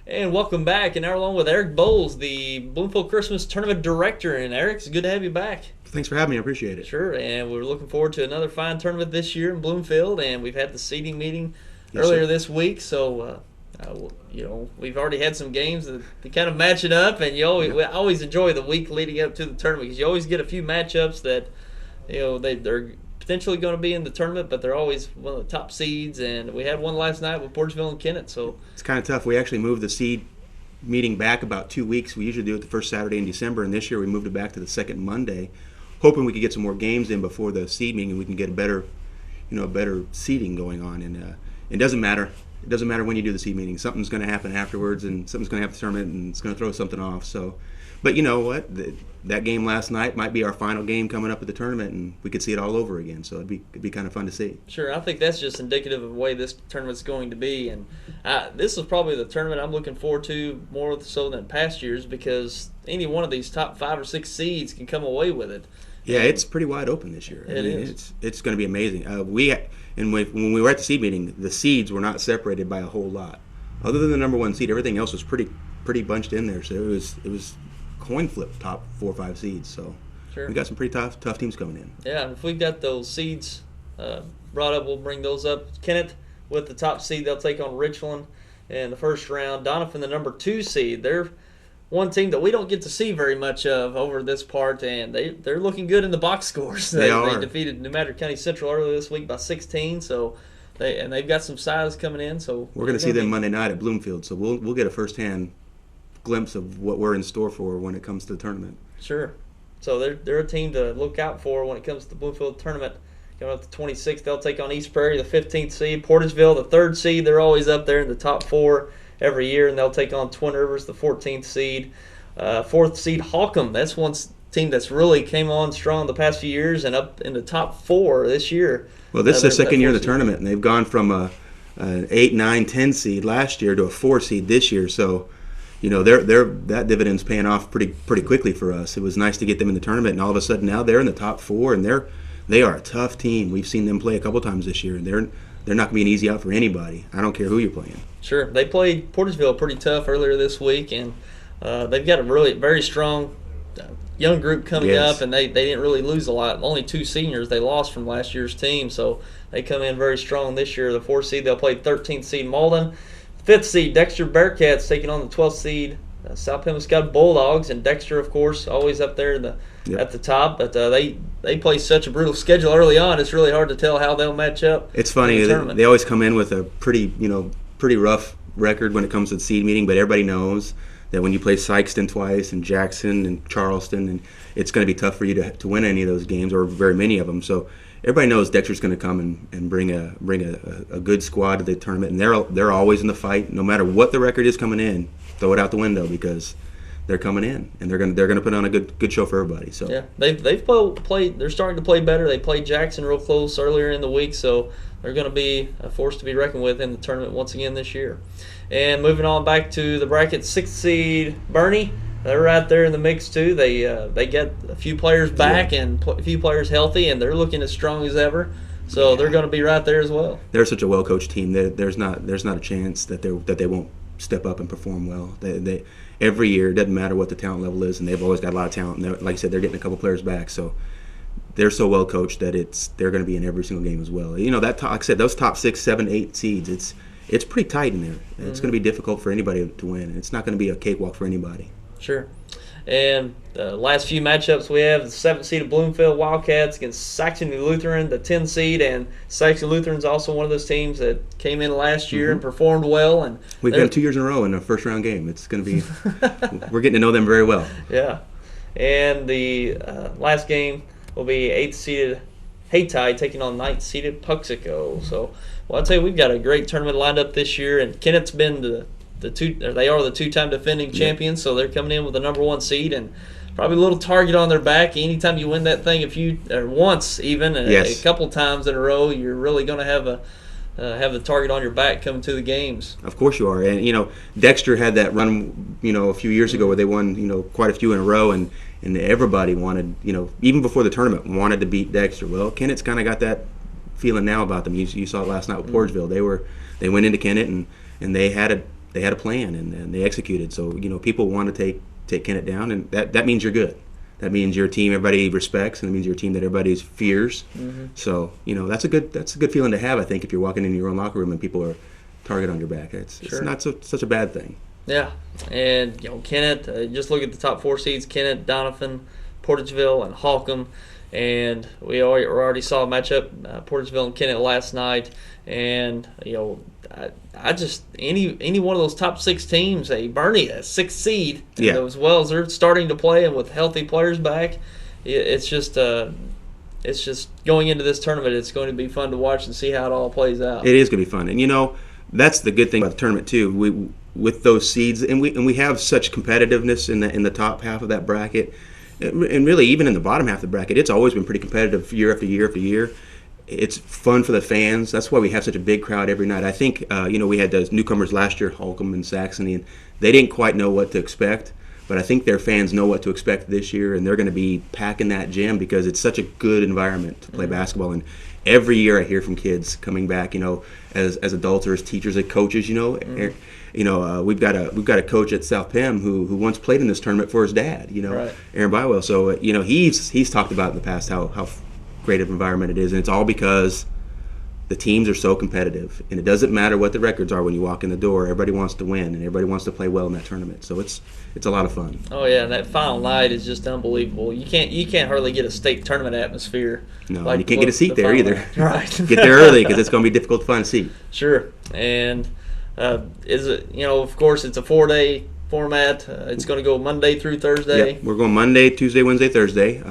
And welcome back. And now along with Eric Boles, the Bloomfield Christmas Tournament Director. And Eric, it's good to have you back. Thanks for having me. I appreciate it. Sure. And we're looking forward to another fine tournament this year in Bloomfield. And we've had the seeding meeting earlier this week. So, we've already had some games that kind of match it up. And we always enjoy the week leading up to the tournament because you always get a few matchups that, they're potentially going to be in the tournament, but they're always one of the top seeds. And we had one last night with Porterville and Kennett. So it's kind of tough. We actually moved the seed meeting back about 2 weeks. We usually do it the first Saturday in December, and this year we moved it back to the second Monday, hoping we could get some more games in before the seed meeting and we can get a better seeding going on. And it doesn't matter. It doesn't matter when you do the seed meeting. Something's going to happen afterwards, and something's going to happen at the tournament, and it's going to throw something off. So, but you know what? That game last night might be our final game coming up at the tournament, and we could see it all over again. So it'd be kind of fun to see. Sure, I think that's just indicative of the way this tournament's going to be, and this is probably the tournament I'm looking forward to more so than past years because any one of these top 5 or 6 seeds can come away with it. Yeah, it's pretty wide open this year. It is. It's going to be amazing. When we were at the seed meeting, the seeds were not separated by a whole lot. Other than the number 1 seed, everything else was pretty bunched in there. So it was coin flip top 4 or 5 seeds. So sure. We got some pretty tough teams coming in. Yeah, and if we've got those seeds brought up, we'll bring those up. Kennett with the top seed, they'll take on Richland in the first round. Donovan, the number 2 seed, they're one team that we don't get to see very much of over this part, and they're looking good in the box scores. They defeated New Madrid County Central earlier this week by 16, so they've got some size coming in. So we're going to see them Monday night at Bloomfield, so we'll get a firsthand glimpse of what we're in store for when it comes to the tournament. Sure. So they're a team to look out for when it comes to the Bloomfield tournament. Coming up the 26th, they'll take on East Prairie, the 15th seed. Portageville, the 3rd seed. They're always up there in the top 4 every year, and they'll take on Twin Rivers, the 14th seed. 4th seed Holcomb, that's one team that's really came on strong the past few years and up in the top 4 this year. Well, this is the second year of the tournament, and they've gone from an 8, 9, 10 seed last year to a 4 seed this year. So, that dividend's paying off pretty quickly for us. It was nice to get them in the tournament, and all of a sudden now they're in the top 4, and they are a tough team. We've seen them play a couple times this year, and they're not going to be an easy out for anybody. I don't care who you're playing. Sure. They played Portageville pretty tough earlier this week, and they've got a really very strong young group coming up, and they didn't really lose a lot. Only 2 seniors they lost from last year's team, so they come in very strong this year. The 4th seed, they'll play 13th seed Malden. 5th seed Dexter Bearcats taking on the 12th seed South Pembroke Bulldogs, and Dexter, of course, always up there at the top. But they play such a brutal schedule early on. It's really hard to tell how they'll match up. It's funny. They always come in with a pretty rough record when it comes to the seed meeting, but everybody knows that when you play Sykeston twice and Jackson and Charleston, and it's going to be tough for you to win any of those games or very many of them. So everybody knows Dexter's going to come and bring a good squad to the tournament, and they're always in the fight. No matter what the record is coming in, throw it out the window because they're coming in and they're going to put on a good show for everybody. So yeah, they've played. They're starting to play better. They played Jackson real close earlier in the week, so they're going to be a force to be reckoned with in the tournament once again this year. And moving on back to the bracket, 6th seed Bernie. They're right there in the mix too. They get a few players back and a few players healthy, and they're looking as strong as ever. So they're going to be right there as well. They're such a well-coached team. There's not a chance that they won't step up and perform well. They every year, it doesn't matter what the talent level is, and they've always got a lot of talent. And like I said, they're getting a couple players back, so they're so well coached that they're going to be in every single game as well. Like I said, those top 6, 7, 8 seeds, it's pretty tight in there. It's going to be difficult for anybody to win. It's not going to be a cakewalk for anybody. Sure. And the last few matchups we have, the 7th seed of Bloomfield Wildcats against Saxony Lutheran, the 10th seed, and Saxony Lutheran's also one of those teams that came in last year and performed well. And we've got 2 years in a row in a first-round game. It's going to be we're getting to know them very well. Yeah. And the last game will be 8th seeded Haytide taking on 9th seeded Puxico. So, well, I'd say we've got a great tournament lined up this year, and Kennett's been they are the 2-time defending champions, so they're coming in with the number 1 seed and probably a little target on their back. Anytime you win that thing, once even a couple times in a row, you're really going to have the target on your back coming to the games. Of course you are, and Dexter had that run a few years ago where they won quite a few in a row, and everybody wanted even before the tournament wanted to beat Dexter. Well, Kennett's kind of got that feeling now about them. You saw it last night with Portageville. They went into Kennett and they had they had a plan and they executed. So people want to take Kennett down, and that means you're good. That means you're a team everybody respects, and it means you're a team that everybody fears. Mm-hmm. So that's a good feeling to have. I think if you're walking into your own locker room and people are target on your back, it's not such a bad thing. Yeah, and Kennett. Just look at the top 4 seeds: Kennett, Doniphan, Portageville, and Holcomb. And we already saw a matchup, Portageville and Kennett last night. And I just any one of those top 6 teams, Bernie, a 6th seed, as well as they're starting to play and with healthy players back, it's just going into this tournament. It's going to be fun to watch and see how it all plays out. It is going to be fun, and that's the good thing about the tournament too. With those seeds, and we have such competitiveness in the top half of that bracket, and really even in the bottom half of the bracket, it's always been pretty competitive year after year after year. It's fun for the fans. That's why we have such a big crowd every night. I think we had those newcomers last year, Holcomb and Saxony, and they didn't quite know what to expect. But I think their fans know what to expect this year, and they're going to be packing that gym because it's such a good environment to play basketball. And every year I hear from kids coming back, as adults or as teachers, as coaches. We've got a coach at South Penn who once played in this tournament for his dad. Right. Aaron Bywell. So he's talked about in the past how great of environment it is, and it's all because the teams are so competitive, and it doesn't matter what the records are when you walk in the door. Everybody wants to win, and everybody wants to play well in that tournament. So it's a lot of fun. Oh yeah, and that final night is just unbelievable. You can't hardly get a state tournament atmosphere. No, and you can't get a seat there either. Right. Get there early because it's going to be difficult to find a seat. Sure, and is it of course it's a 4-day format. It's going to go Monday through Thursday. Yep. We're going Monday, Tuesday, Wednesday, Thursday.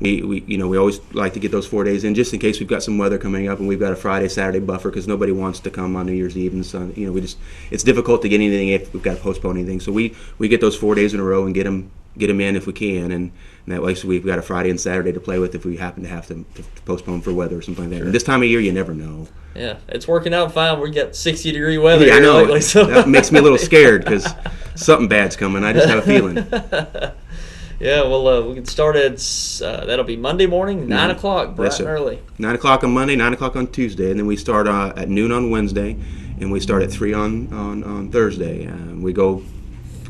We always like to get those 4 days in just in case we've got some weather coming up and we've got a Friday, Saturday buffer because nobody wants to come on New Year's Eve and so it's difficult to get anything if we've got to postpone anything. So we get those 4 days in a row and get them in if we can, and that way so we've got a Friday and Saturday to play with if we happen to have to postpone for weather or something like that. Sure. And this time of year you never know. Yeah, it's working out fine. We got 60-degree weather. Yeah, I know. Lately, so. That makes me a little scared because something bad's coming. I just have a feeling. Yeah, well, we can start at, that'll be Monday morning, 9 o'clock, bright and early. 9 o'clock on Monday, 9 o'clock on Tuesday, and then we start at noon on Wednesday, and we start at 3 on Thursday. We go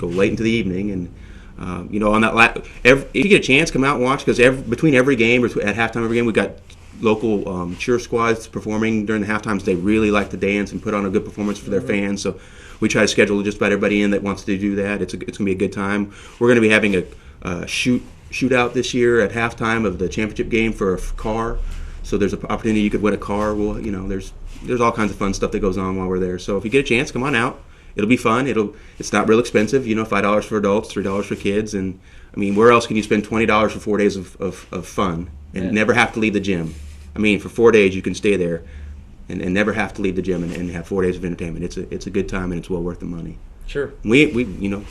late into the evening, and on that if you get a chance, come out and watch, because between every game, at halftime every game, we got local cheer squads performing during the halftimes. They really like to dance and put on a good performance for their fans, so we try to schedule just about everybody in that wants to do that. It's going to be a good time. We're going to be having a shootout this year at halftime of the championship game for a car. So there's an opportunity you could win a car. Well, there's all kinds of fun stuff that goes on while we're there. So if you get a chance, come on out. It'll be fun. It's not real expensive. $5 for adults, $3 for kids, and I mean, where else can you spend $20 for 4 days of fun and never have to leave the gym? I mean, for 4 days you can stay there and never have to leave the gym and have 4 days of entertainment. It's a good time and it's well worth the money. Sure. We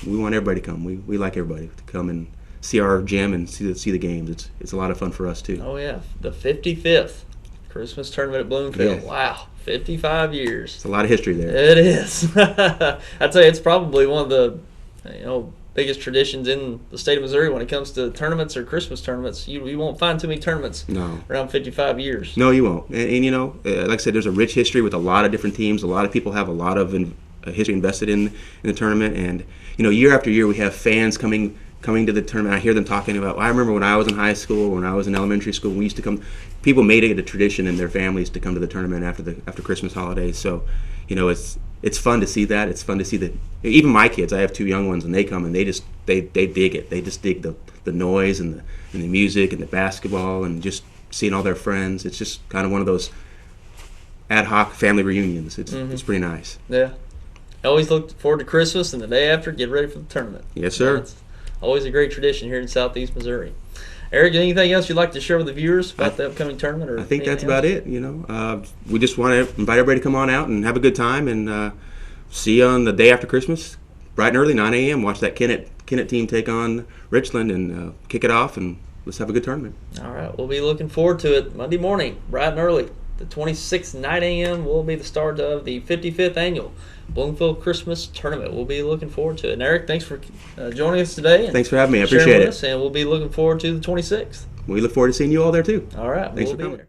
want everybody to come. We like everybody to come and see our gym and see the games. It's a lot of fun for us too. Oh yeah, the 55th Christmas tournament at Bloomfield. Yeah. Wow, 55 years. It's a lot of history there. It is. I'd say it's probably one of the biggest traditions in the state of Missouri when it comes to tournaments or Christmas tournaments. You won't find too many tournaments around 55 years. No, you won't. And like I said, there's a rich history with a lot of different teams. A lot of people have a lot of history invested in the tournament, and year after year we have fans coming to the tournament. I hear them talking about, I remember when I was in high school, when I was in elementary school, we used to come. People made it a tradition in their families to come to the tournament after Christmas holidays. So, it's fun to see that. It's fun to see that. Even my kids, I have 2 young ones, and they come and they dig it. They just dig the noise and the music and the basketball and just seeing all their friends. It's just kind of one of those ad hoc family reunions. It's pretty nice. Yeah. I always look forward to Christmas, and the day after, get ready for the tournament. Yes, sir. It's always a great tradition here in Southeast Missouri. Eric, anything else you'd like to share with the viewers about the upcoming tournament? Or I think that's about it. We just want to invite everybody to come on out and have a good time, and see you on the day after Christmas, bright and early, 9 a.m. Watch that Kennett team take on Richland and kick it off, and let's have a good tournament. All right, we'll be looking forward to it Monday morning, bright and early. The 26th, 9 a.m. will be the start of the 55th annual Bloomfield Christmas Tournament. We'll be looking forward to it. And Eric, thanks for joining us today. And thanks for having me. I appreciate it. And we'll be looking forward to the 26th. We look forward to seeing you all there too. All right, thanks we'll for coming. There.